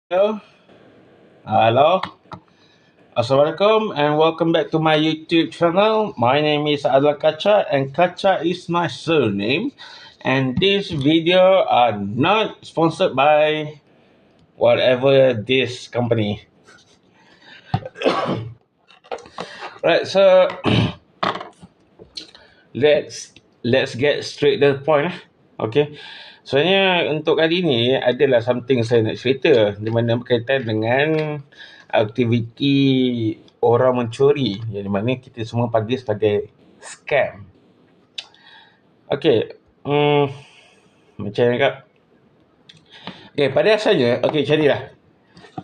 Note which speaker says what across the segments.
Speaker 1: Hello, hello, assalamualaikum, and welcome back to my YouTube channel. My name is Adlan Kacha, and Kacha is my surname. And this video are not sponsored by whatever this company. Right, so let's get straight to the point. Okay, sebenarnya untuk kali ini adalah something saya nak cerita di mana berkaitan dengan aktiviti orang mencuri yang di mana kita semua panggil sebagai scam. Okay, macam mana kak? Okay, pada asalnya, okay macam ni lah.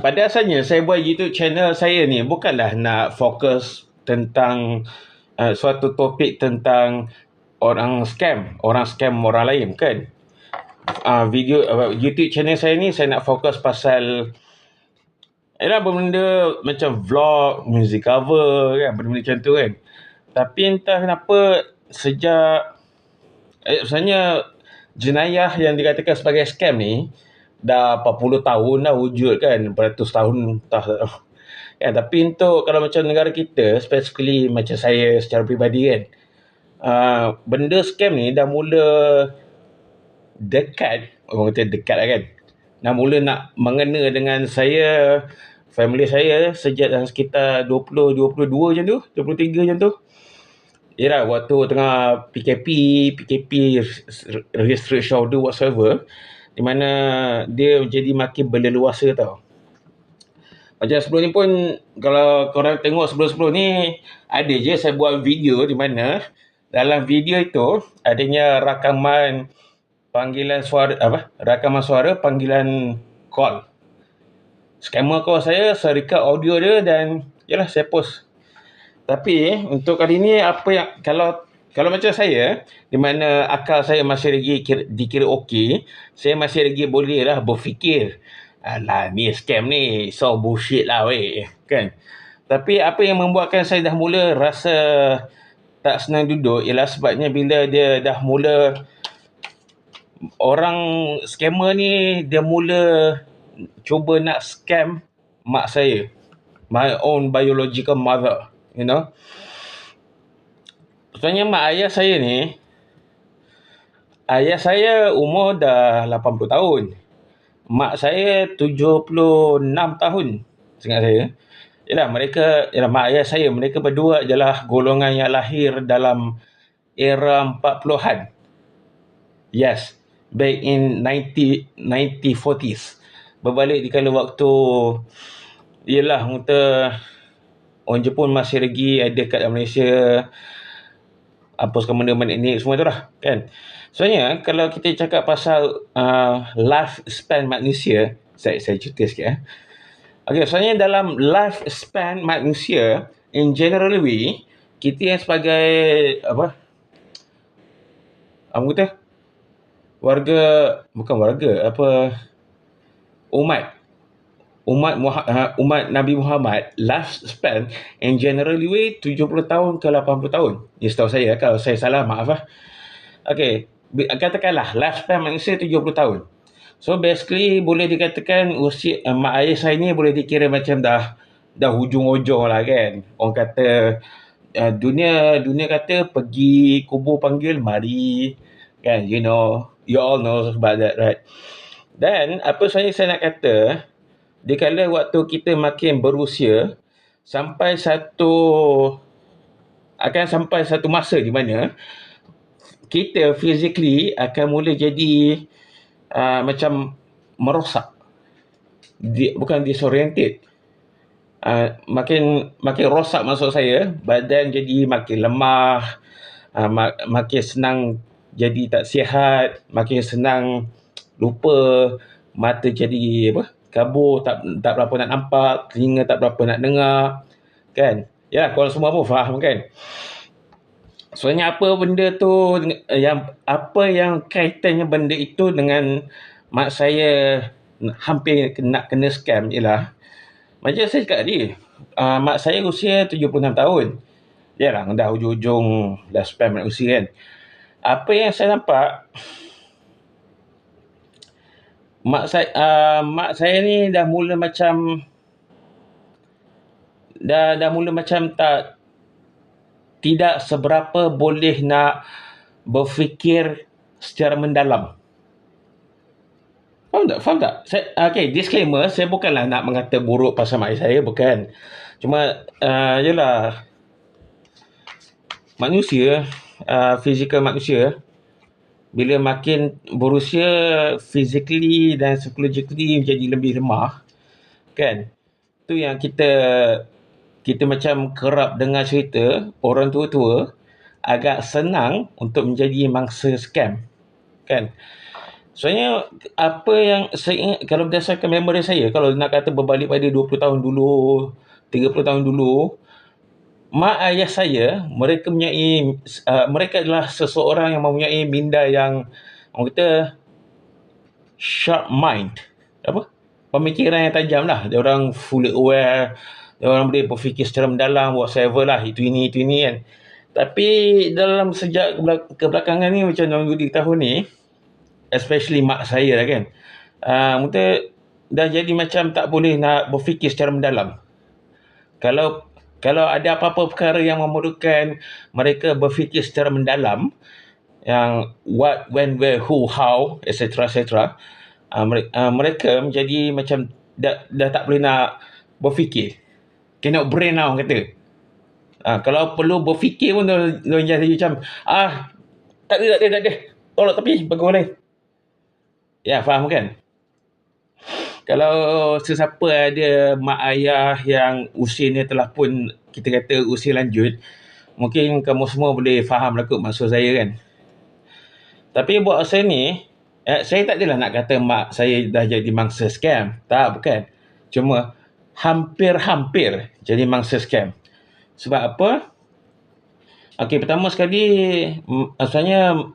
Speaker 1: Pada asalnya saya buat YouTube channel saya ni bukanlah nak fokus tentang suatu topik tentang orang scam orang lain, kan? Video YouTube channel saya ni saya nak fokus pasal ialah benda macam vlog, music cover kan, benda-benda macam tu kan. Tapi entah kenapa sejak sebenarnya jenayah yang dikatakan sebagai scam ni dah 40 tahun dah wujud kan, beratus tahun entah kan. Tapi untuk kalau macam negara kita, specifically macam saya secara peribadi kan, benda scam ni dah mula dekat, orang kata dekat lah kan, dah mula nak mengena dengan saya, family saya sejak dalam sekitar 22 macam tu, 23 macam tu. Yalah, waktu tengah PKP restriction order whatsoever, di mana dia jadi makin berleluasa tau. Macam sebelum ni pun, kalau korang tengok sebelum-sebelum ni, ada je saya buat video di mana dalam video itu adanya rakaman panggilan suara, rakaman suara panggilan call. Scammer call saya record audio dia dan yalah saya post. Tapi untuk kali ni apa yang kalau macam saya, di mana akal saya masih lagi dikira okey, saya masih lagi boleh lah berfikir, alah ni scam ni, so bullshit lah weh, kan. Tapi apa yang membuatkan saya dah mula rasa tak senang duduk ialah sebabnya bila dia dah mula, orang scammer ni dia mula cuba nak scam mak saya, my own biological mother, you know. Sebenarnya mak ayah saya ni, ayah saya umur dah 80 tahun. Mak saya 76 tahun, seingat saya. Yalah, mak ayah saya, mereka berdua adalah golongan yang lahir dalam era 40-an. Yes, back in 1940s. Berbalik di kala waktu, ialah kata orang Jepun masih lagi ada kat Malaysia, apa sekarang benda-benda ni semua tu lah kan. Sebenarnya kalau kita cakap pasal life span manusia, saya cerita sikit. Okay, sebenarnya dalam life span manusia in general way, kita yang sebagai apa kata warga, bukan warga, umat Nabi Muhammad, life span in general way 70 tahun ke 80 tahun. Ini setahu saya, kalau saya salah maaf lah. Okay, katakanlah life span manusia 70 tahun. So basically boleh dikatakan usia mak ayah saya ni boleh dikira macam dah hujung-hujung lah kan. Orang kata dunia kata pergi kubur panggil mari kan, you all know about that, right? Dan apa saya nak kata, dikala waktu kita makin berusia, akan sampai satu masa di mana kita physically akan mula jadi macam merosak. Bukan disoriented. Makin rosak maksud saya, badan jadi makin lemah, makin senang jadi tak sihat, makin senang lupa, mata jadi kabur, tak berapa nak nampak, telinga tak berapa nak dengar, kan. Ya, korang semua pun faham kan. Sebenarnya apa yang kaitannya benda itu dengan mak saya hampir nak kena scam ialah, macam saya cakap tadi, mak saya usia 76 tahun. Yalah, dah hujung-hujung dah spam usia kan. Apa yang saya nampak, mak saya ni dah mula macam dah mula macam tidak seberapa boleh nak berfikir secara mendalam. Faham tak? Okay, disclaimer, saya bukanlah nak mengata buruk pasal mak ayah saya, bukan. Cuma, yelah, manusia, fizikal manusia, bila makin berusia, physically dan psychologically menjadi lebih lemah, kan? Itu yang kita macam kerap dengar cerita, orang tua-tua agak senang untuk menjadi mangsa scam, kan? Soalnya apa yang saya ingat, kalau berdasarkan memori saya, kalau nak kata berbalik pada 20 tahun dulu, 30 tahun dulu, mak ayah saya, mereka adalah seseorang yang mempunyai minda yang, orang kata, sharp mind. Pemikiran yang tajam lah. Dia orang fully aware, dia orang boleh berfikir secara mendalam, whatsoever lah, itu ini kan. Tapi dalam sejak kebelakangan ni, macam dalam 2 tahun ni, especially mak saya lah kan, mungkin dah jadi macam tak boleh nak berfikir secara mendalam. Kalau ada apa-apa perkara yang memerlukan mereka berfikir secara mendalam, yang what, when, where, who, how, etc. Mereka menjadi macam dah tak boleh nak berfikir. Cannot brain lah orang kata. Kalau perlu berfikir pun dia jadi macam tak ada. Tolak tepi, bagus lain. Ya, faham kan? Kalau sesiapa ada mak ayah yang usianya telah pun, kita kata usia lanjut, mungkin kamu semua boleh faham lah kot maksud saya kan. Tapi buat saya ni, saya tak adalah nak kata mak saya dah jadi mangsa scam. Tak, bukan. Cuma hampir-hampir jadi mangsa scam. Sebab apa? Okey, pertama sekali, asalnya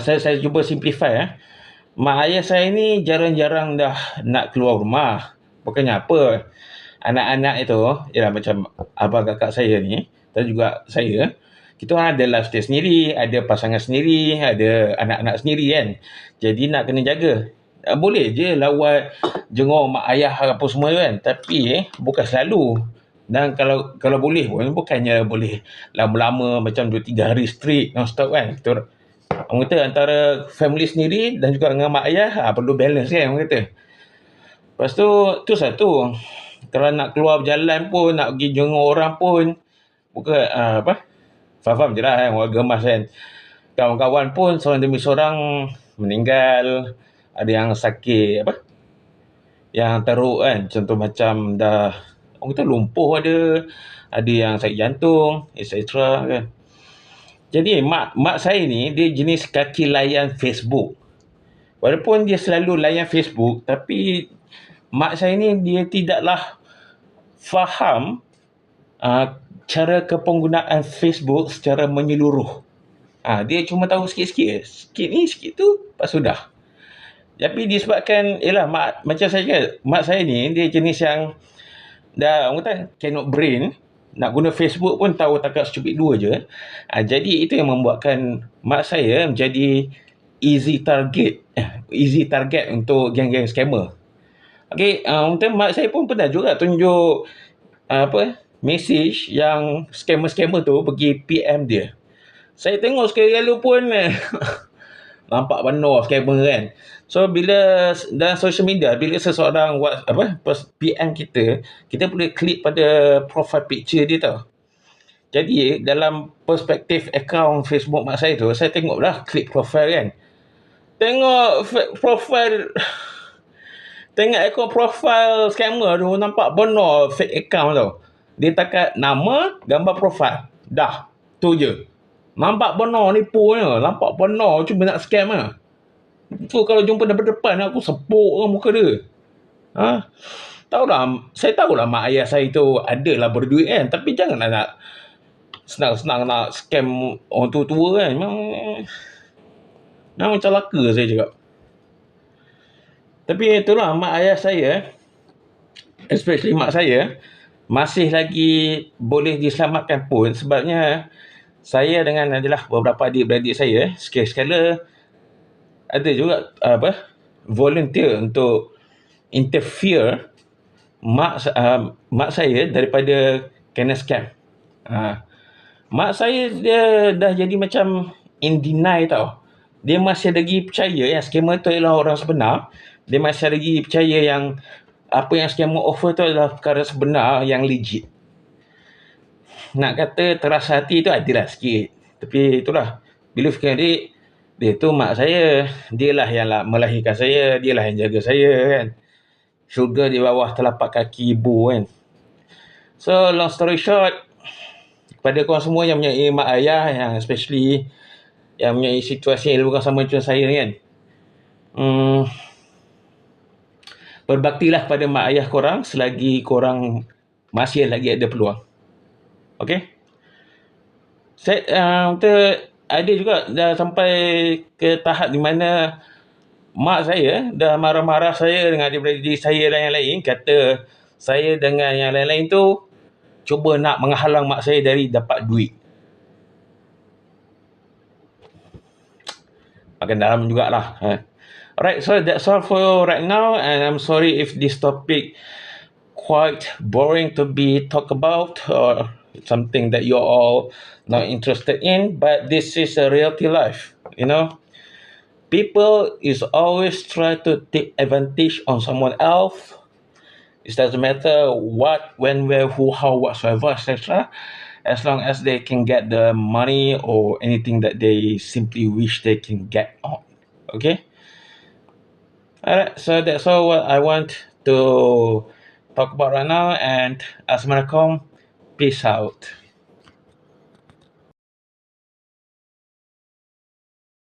Speaker 1: saya cuba simplify. Mak ayah saya ni jarang-jarang dah nak keluar rumah. Bukannya apa. Anak-anak itu, ialah macam abang kakak saya ni, dan juga saya, kita orang ada lifestyle sendiri, ada pasangan sendiri, ada anak-anak sendiri kan. Jadi nak kena jaga. Boleh je lawat, jenguk mak ayah apa semua kan. Tapi bukan selalu. Dan kalau boleh pun, bukannya boleh lama-lama macam 2-3 hari straight non-stop kan. Kita orang kata antara family sendiri dan juga dengan mak ayah perlu balance kan orang kata. Lepas tu satu, kalau nak keluar berjalan pun, nak pergi jenguk orang pun, bukan faham je lah kan, orang gemas kan. Kawan-kawan pun seorang demi seorang meninggal, ada yang sakit yang teruk kan, contoh macam dah orang kata lumpuh, ada yang sakit jantung, etc. kan. Jadi mak saya ni dia jenis kaki layan Facebook. Walaupun dia selalu layan Facebook, tapi mak saya ni dia tidaklah faham cara kepenggunaan Facebook secara menyeluruh. Dia cuma tahu sikit-sikit. Sikit ni, sikit tu, lepas sudah. Tapi disebabkan, macam saya cakap, mak saya ni dia jenis yang dah, orang kata, cannot brain. Nak guna Facebook pun tahu takat stupid dua je. Jadi itu yang membuatkan mak saya menjadi easy target untuk geng-geng scammer. Okey, mungkin mak saya pun pernah juga tunjuk message yang scammer tu pergi PM dia. Saya tengok sekali lalu pun nampak penuh scammer kan. So bila dalam social media, bila seseorang PM kita boleh klik pada profile picture dia tau. Jadi dalam perspektif akaun Facebook mak saya tu, saya tengoklah klik profile kan. Tengok profile, tengok akaun profile scammer tu nampak penuh fake account tau. Dia takat nama, gambar profile. Dah, tu je. Nampak penuh nipunya, nampak penuh cuma nak scam lah. So kalau jumpa depan-depan aku sepuk ke muka dia. Saya tahulah mak ayah saya tu adalah berduit kan, tapi janganlah nak senang-senang nak scam orang tua-tua kan. Memang celaka saya cakap. Tapi itulah mak ayah saya, especially mak saya, masih lagi boleh diselamatkan pun sebabnya saya dengan adalah beberapa adik-beradik saya sekali-sekala ada juga volunteer untuk interfere mak saya daripada Kenneth Camp. Mak saya dia dah jadi macam in deny tau. Dia masih lagi percaya yang scammer tu adalah orang sebenar. Dia masih lagi percaya yang apa yang scammer offer tu adalah perkara sebenar yang legit. Nak kata terasa hati tu adalah sikit. Tapi itulah, bila fikir dia tu mak saya. Dialah yang melahirkan saya. Dialah yang jaga saya kan. Syurga di bawah telapak kaki ibu kan. So long story short, kepada korang semua yang mempunyai mak ayah, yang especially yang mempunyai situasi yang lebih sama macam saya ni kan, berbaktilah pada mak ayah korang selagi korang masih lagi ada peluang. Okay? Saya ada juga dah sampai ke tahap di mana mak saya dah marah-marah saya dengan adik-beradik saya dan yang lain, kata saya dengan yang lain-lain tu cuba nak menghalang mak saya dari dapat duit. Makan dalam jugalah. Alright, so that's all for right now, and I'm sorry if this topic quite boring to be talked about, or something that you're all not interested in, but this is a reality life, you know. People is always try to take advantage on someone else. It doesn't matter what, when, where, who, how, whatsoever, etc. As long as they can get the money or anything that they simply wish they can get on. Okay? Alright, so that's all what I want to talk about right now, and Assalamualaikum. Peace out.